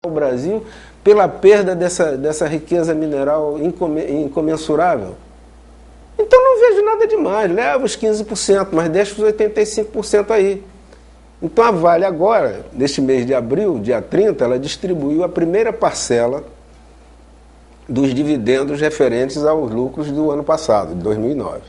o Brasil pela perda dessa riqueza mineral incomensurável. Então não vejo nada demais, leva os 15%, mas deixa os 85% aí. Então a Vale agora, neste mês de abril, dia 30, ela distribuiu a primeira parcela dos dividendos referentes aos lucros do ano passado, de 2009.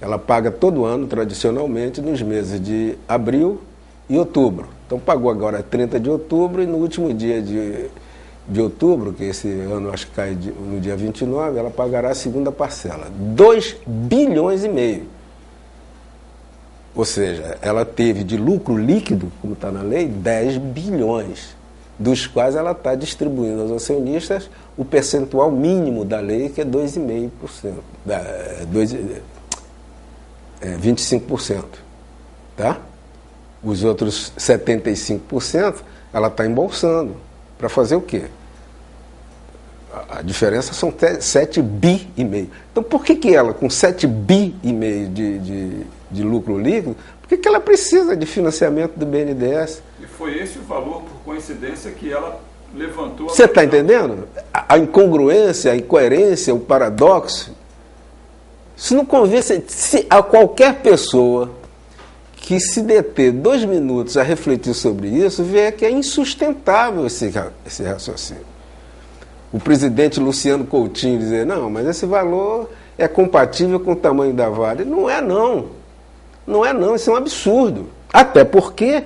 Ela paga todo ano, tradicionalmente, nos meses de abril e outubro. Então pagou agora 30 de outubro e no último dia de outubro, que esse ano acho que cai no dia 29, ela pagará a segunda parcela, 2,5 bilhões. Ou seja, ela teve de lucro líquido, como está na lei, 10 bilhões, dos quais ela está distribuindo aos acionistas o percentual mínimo da lei, que é 2,5%, 25%. Tá? Os outros 75% ela está embolsando. Para fazer o quê? A diferença são 7,5 bi. Então por que ela, com 7,5 bi de lucro líquido, por que ela precisa de financiamento do BNDES? E foi esse o valor, por coincidência, que ela levantou... Você está entendendo? A incongruência, a incoerência, o paradoxo. Isso não convence a qualquer pessoa que se deter 2 minutos a refletir sobre isso, vê que é insustentável esse raciocínio. O presidente Luciano Coutinho dizer, não, mas esse valor é compatível com o tamanho da Vale. Não é não. Não é não, isso é um absurdo. Até porque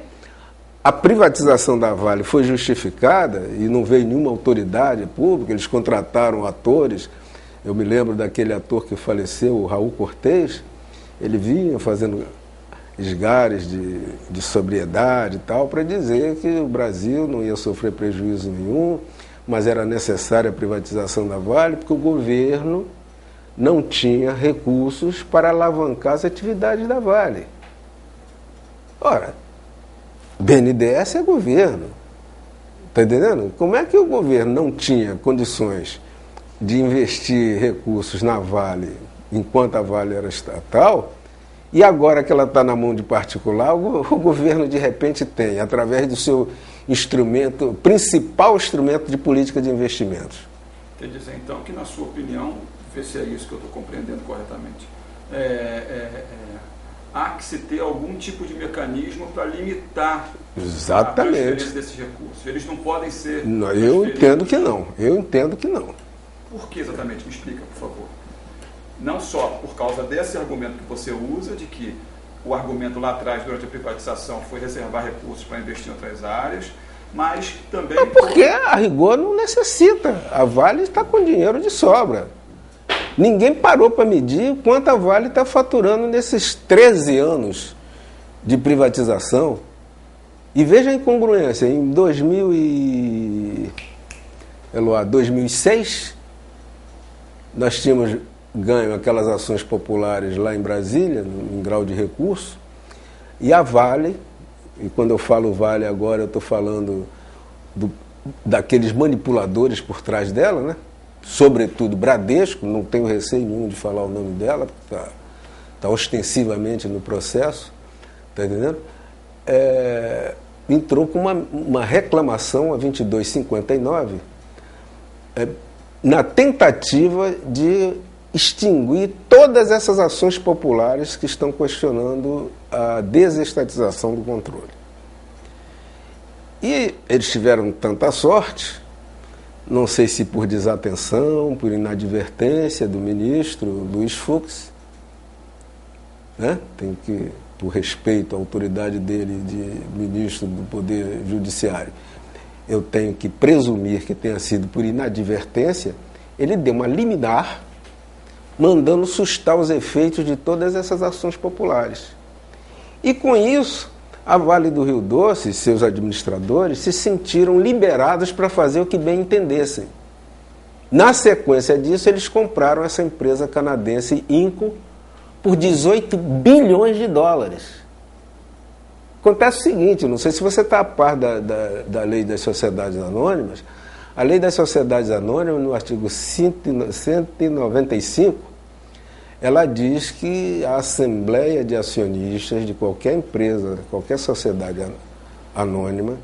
a privatização da Vale foi justificada e não veio nenhuma autoridade pública, eles contrataram atores. Eu me lembro daquele ator que faleceu, o Raul Cortez, ele vinha fazendo esgares de sobriedade e tal, para dizer que o Brasil não ia sofrer prejuízo nenhum, mas era necessária a privatização da Vale, porque o governo não tinha recursos para alavancar as atividades da Vale. Ora, BNDES é governo. Está entendendo? Como é que o governo não tinha condições de investir recursos na Vale enquanto a Vale era estatal, e agora que ela está na mão de particular, o governo de repente tem, através do seu instrumento, principal instrumento de política de investimentos. Quer dizer, então, que na sua opinião, ver se é isso que eu estou compreendendo corretamente, há que se ter algum tipo de mecanismo para limitar a transferência desses recursos. Eles não podem ser... Não, eu entendo que não. Eu entendo que não. Por que exatamente? Me explica, por favor. Não só por causa desse argumento que você usa, de que o argumento lá atrás, durante a privatização, foi reservar recursos para investir em outras áreas, mas também... É porque a rigor não necessita. A Vale está com dinheiro de sobra. Ninguém parou para medir quanto a Vale está faturando nesses 13 anos de privatização. E veja a incongruência. Em 2006, nós tínhamos ganho aquelas ações populares lá em Brasília, em grau de recurso, e a Vale, e quando eu falo Vale agora eu estou falando daqueles manipuladores por trás dela, né? Sobretudo Bradesco, não tenho receio nenhum de falar o nome dela, porque está ostensivamente no processo, está entendendo? Entrou com uma reclamação a 22,59, na tentativa de extinguir todas essas ações populares que estão questionando a desestatização do controle. E eles tiveram tanta sorte, não sei se por desatenção, por inadvertência do ministro Luiz Fux, né? Tem que, por respeito à autoridade dele de ministro do Poder Judiciário, eu tenho que presumir que tenha sido por inadvertência, ele deu uma liminar mandando sustar os efeitos de todas essas ações populares. E com isso, a Vale do Rio Doce e seus administradores se sentiram liberados para fazer o que bem entendessem. Na sequência disso, eles compraram essa empresa canadense Inco por 18 bilhões de dólares. Acontece o seguinte, não sei se você está a par da lei das sociedades anônimas. A lei das sociedades anônimas, no artigo 195, ela diz que a assembleia de acionistas de qualquer empresa, qualquer sociedade anônima,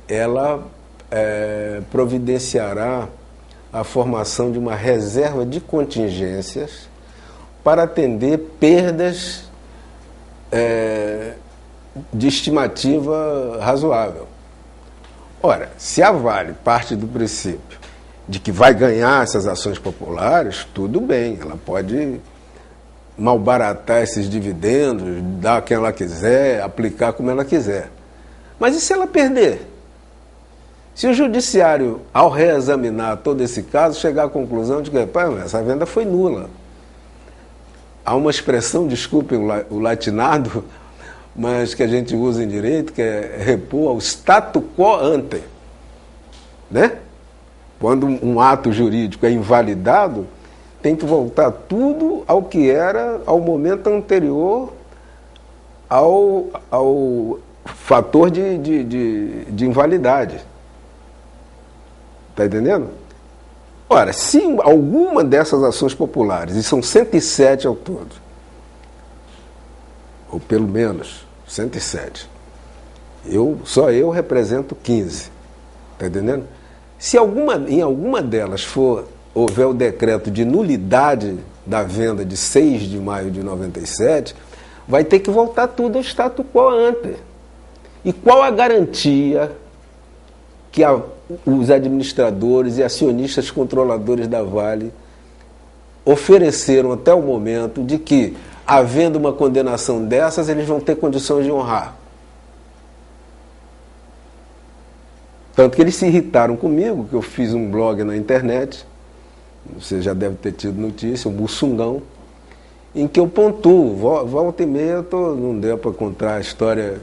ela providenciará a formação de uma reserva de contingências para atender perdas de estimativa razoável. Ora, se a Vale parte do princípio de que vai ganhar essas ações populares, tudo bem, ela pode malbaratar esses dividendos, dar a quem ela quiser, aplicar como ela quiser. Mas e se ela perder? Se o judiciário, ao reexaminar todo esse caso, chegar à conclusão de que essa venda foi nula. Há uma expressão, desculpem o latinado, mas que a gente usa em direito, que é repor ao statu quo ante. Né? Quando um ato jurídico é invalidado, tem que voltar tudo ao que era ao momento anterior ao fator de invalidade. Está entendendo? Ora, se alguma dessas ações populares, e são 107 ao todo, ou pelo menos 107, só eu represento 15, está entendendo? Se em alguma delas houver o decreto de nulidade da venda de 6 de maio de 97, vai ter que voltar tudo ao status quo ante. E qual a garantia que os administradores e acionistas controladores da Vale ofereceram até o momento de que, havendo uma condenação dessas, eles vão ter condições de honrar? Tanto que eles se irritaram comigo, que eu fiz um blog na internet, você já deve ter tido notícia, o Mussungão, em que eu pontuo, volta e meia, não deu para contar a história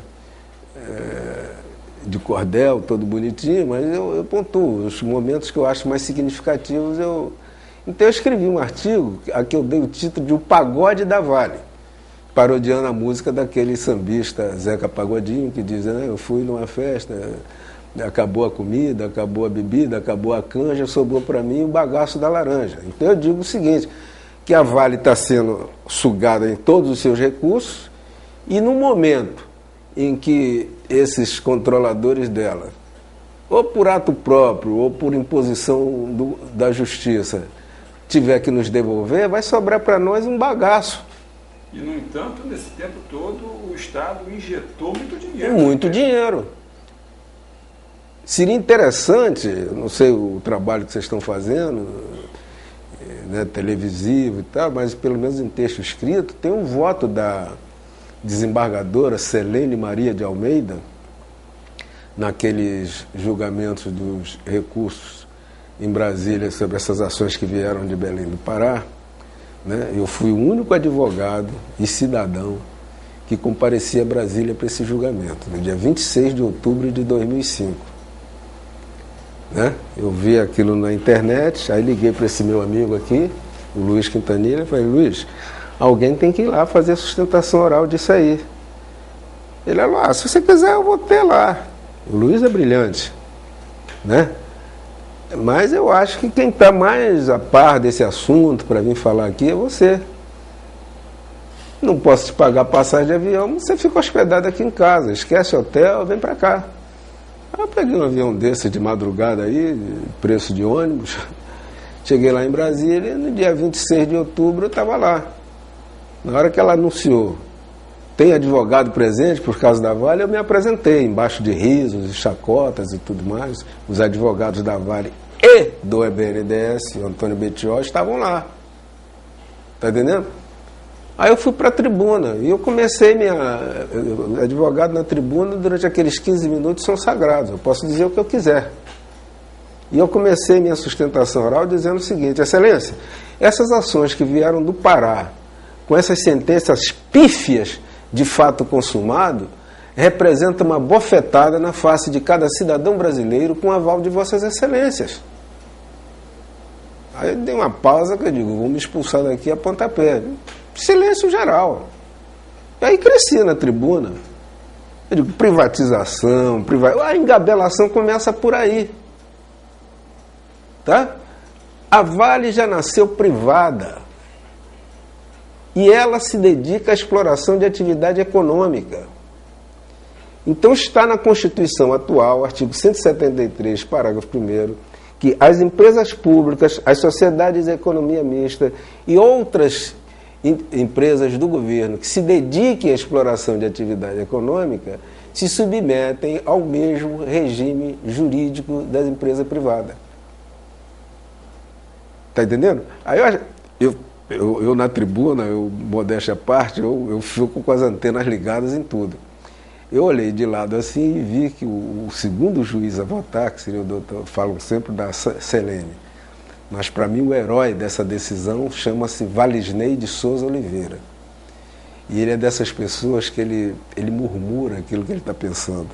de cordel, todo bonitinho, mas eu pontuo os momentos que eu acho mais significativos. Então eu escrevi um artigo a que eu dei o título de O Pagode da Vale, parodiando a música daquele sambista Zeca Pagodinho, que diz, né, eu fui numa festa, acabou a comida, acabou a bebida, acabou a canja, sobrou para mim o bagaço da laranja. Então eu digo o seguinte, que a Vale está sendo sugada em todos os seus recursos e no momento em que esses controladores dela, ou por ato próprio, ou por imposição da justiça, tiver que nos devolver, vai sobrar para nós um bagaço. E, no entanto, nesse tempo todo, o Estado injetou muito dinheiro. Muito dinheiro. Seria interessante, não sei o trabalho que vocês estão fazendo, né, televisivo e tal, mas pelo menos em texto escrito, tem um voto da desembargadora Celene Maria de Almeida, naqueles julgamentos dos recursos em Brasília sobre essas ações que vieram de Belém do Pará, né? Eu fui o único advogado e cidadão que comparecia a Brasília para esse julgamento, no dia 26 de outubro de 2005. Né? Eu vi aquilo na internet, aí liguei para esse meu amigo aqui, o Luiz Quintanilha, e falei, Luiz, alguém tem que ir lá fazer a sustentação oral disso aí. Ele falou, se você quiser eu vou ter lá. O Luiz é brilhante, né? Mas eu acho que quem está mais a par desse assunto para vir falar aqui é você. Não posso te pagar passagem de avião, você fica hospedado aqui em casa, esquece hotel, vem para cá. Aí eu peguei um avião desse de madrugada aí, preço de ônibus, cheguei lá em Brasília e no dia 26 de outubro eu estava lá. Na hora que ela anunciou, tem advogado presente por causa da Vale, eu me apresentei, embaixo de risos e chacotas e tudo mais. Os advogados da Vale e do BNDES, o Antônio Bettiol, estavam lá. Está entendendo? Aí eu fui para a tribuna e eu comecei advogado na tribuna, durante aqueles 15 minutos são sagrados, eu posso dizer o que eu quiser. E eu comecei minha sustentação oral dizendo o seguinte, Excelência, essas ações que vieram do Pará, com essas sentenças pífias de fato consumado, representa uma bofetada na face de cada cidadão brasileiro com aval de vossas excelências. Aí eu dei uma pausa que eu digo, vou me expulsar daqui a pontapé. Silêncio geral. E aí cresci na tribuna. Eu digo, privatização, a engabelação começa por aí. Tá? A Vale já nasceu privada. E ela se dedica à exploração de atividade econômica. Então está na Constituição atual, artigo 173, parágrafo 1º, que as empresas públicas, as sociedades de economia mista e outras empresas do governo que se dediquem à exploração de atividade econômica se submetem ao mesmo regime jurídico das empresas privadas. Está entendendo? Aí eu na tribuna, modéstia à parte, eu fico com as antenas ligadas em tudo. Eu olhei de lado assim e vi que o segundo juiz a votar, que seria o doutor, falam sempre da Selene, mas para mim o herói dessa decisão chama-se Valisney de Souza Oliveira. E ele é dessas pessoas que ele murmura aquilo que ele está pensando.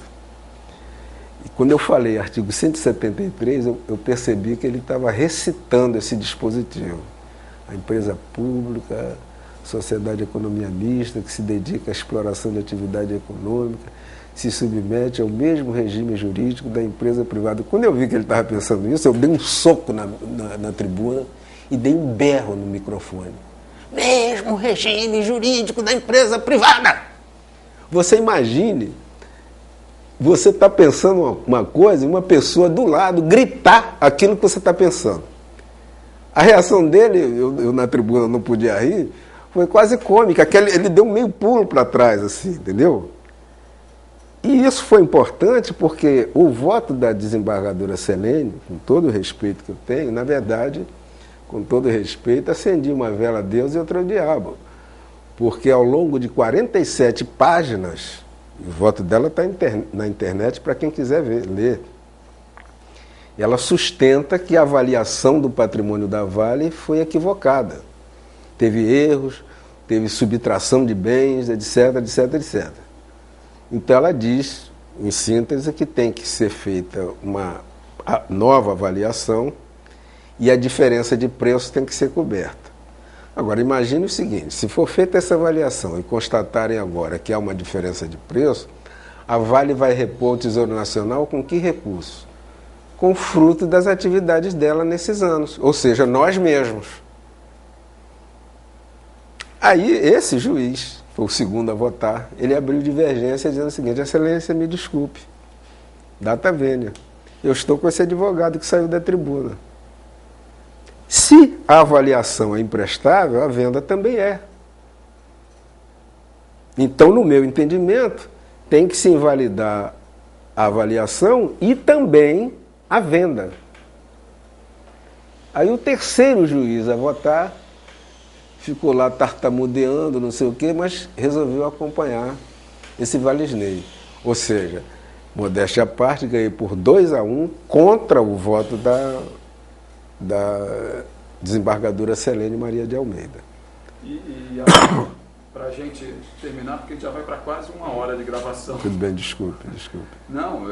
E quando eu falei artigo 173, eu percebi que ele estava recitando esse dispositivo. A empresa pública, sociedade de economia mista, que se dedica à exploração de atividade econômica, se submete ao mesmo regime jurídico da empresa privada. Quando eu vi que ele estava pensando nisso, eu dei um soco na tribuna e dei um berro no microfone. Mesmo regime jurídico da empresa privada! Você imagine, você está pensando uma coisa e uma pessoa do lado gritar aquilo que você está pensando. A reação dele, eu na tribuna não podia rir, foi quase cômica. Ele deu meio pulo para trás, assim, entendeu? E isso foi importante porque o voto da desembargadora Selene, com todo o respeito que eu tenho, na verdade, com todo respeito, acendi uma vela a Deus e outra ao diabo. Porque ao longo de 47 páginas, o voto dela está na internet para quem quiser ler. Ela sustenta que a avaliação do patrimônio da Vale foi equivocada. Teve erros, teve subtração de bens, etc, etc, etc. Então ela diz, em síntese, que tem que ser feita uma nova avaliação e a diferença de preço tem que ser coberta. Agora, imagine o seguinte, se for feita essa avaliação e constatarem agora que há uma diferença de preço, a Vale vai repor o Tesouro Nacional com que recurso? Com fruto das atividades dela nesses anos, ou seja, nós mesmos. Aí, esse juiz, foi o segundo a votar, ele abriu divergência dizendo o seguinte: Excelência, me desculpe, data vênia, eu estou com esse advogado que saiu da tribuna. Se a avaliação é imprestável, a venda também é. Então, no meu entendimento, tem que se invalidar a avaliação e também a venda. Aí o terceiro juiz a votar ficou lá tartamudeando, não sei o quê, mas resolveu acompanhar esse Valisney. Ou seja, modéstia à parte, ganhei por 2-1 contra o voto da desembargadora Selene Maria de Almeida. Para a gente terminar, porque a gente já vai para quase 1 hora de gravação. Tudo bem, desculpe. Não,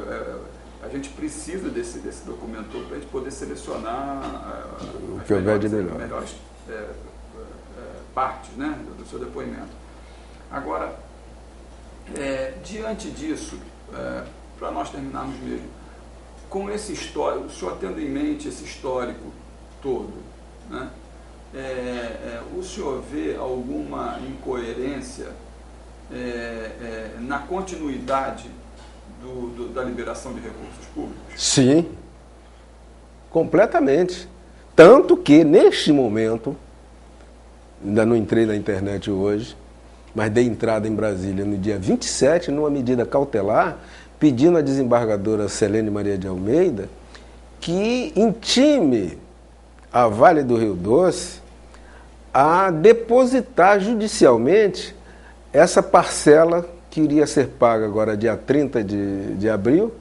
a gente precisa desse documento para a gente poder selecionar o que houver de melhor. Melhores partes, né, do seu depoimento. Agora, diante disso, para nós terminarmos mesmo, com esse histórico, o senhor tendo em mente esse histórico todo, né, o senhor vê alguma incoerência na continuidade da liberação de recursos públicos? Sim, completamente. Tanto que, neste momento, ainda não entrei na internet hoje, mas dei entrada em Brasília no dia 27, numa medida cautelar, pedindo à desembargadora Selene Maria de Almeida que intime a Vale do Rio Doce a depositar judicialmente essa parcela que iria ser paga agora dia 30 de abril,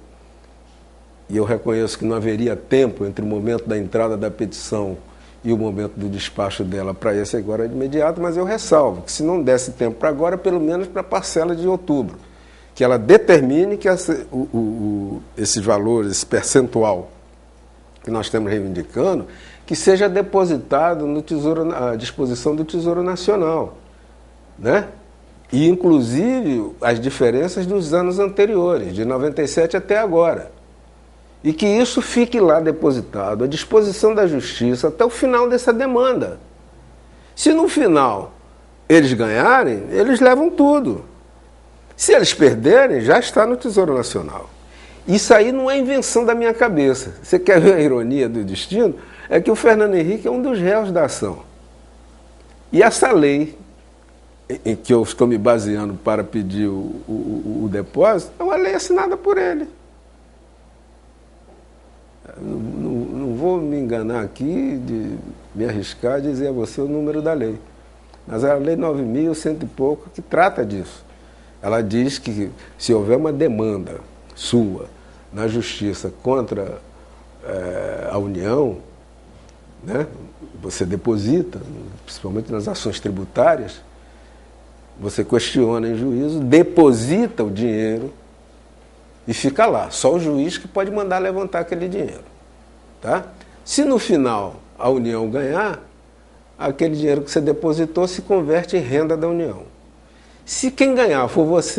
e eu reconheço que não haveria tempo entre o momento da entrada da petição e o momento do despacho dela para esse agora de imediato, mas eu ressalvo que se não desse tempo para agora, pelo menos para a parcela de outubro, que ela determine que esse valor, esse percentual que nós estamos reivindicando, que seja depositado no Tesouro, à disposição do Tesouro Nacional, né? E, inclusive, as diferenças dos anos anteriores, de 97 até agora. E que isso fique lá depositado à disposição da Justiça até o final dessa demanda. Se no final eles ganharem, eles levam tudo. Se eles perderem, já está no Tesouro Nacional. Isso aí não é invenção da minha cabeça. Você quer ver a ironia do destino? É que o Fernando Henrique é um dos réus da ação. E essa lei, em que eu estou me baseando para pedir o depósito, é uma lei assinada por ele. Não vou me enganar aqui, de me arriscar a dizer a você o número da lei. Mas é a Lei 9.100 e pouco que trata disso. Ela diz que se houver uma demanda sua na justiça contra a União, né, você deposita, principalmente nas ações tributárias, você questiona em juízo, deposita o dinheiro e fica lá. Só o juiz que pode mandar levantar aquele dinheiro. Tá? Se no final a União ganhar, aquele dinheiro que você depositou se converte em renda da União. Se quem ganhar for você,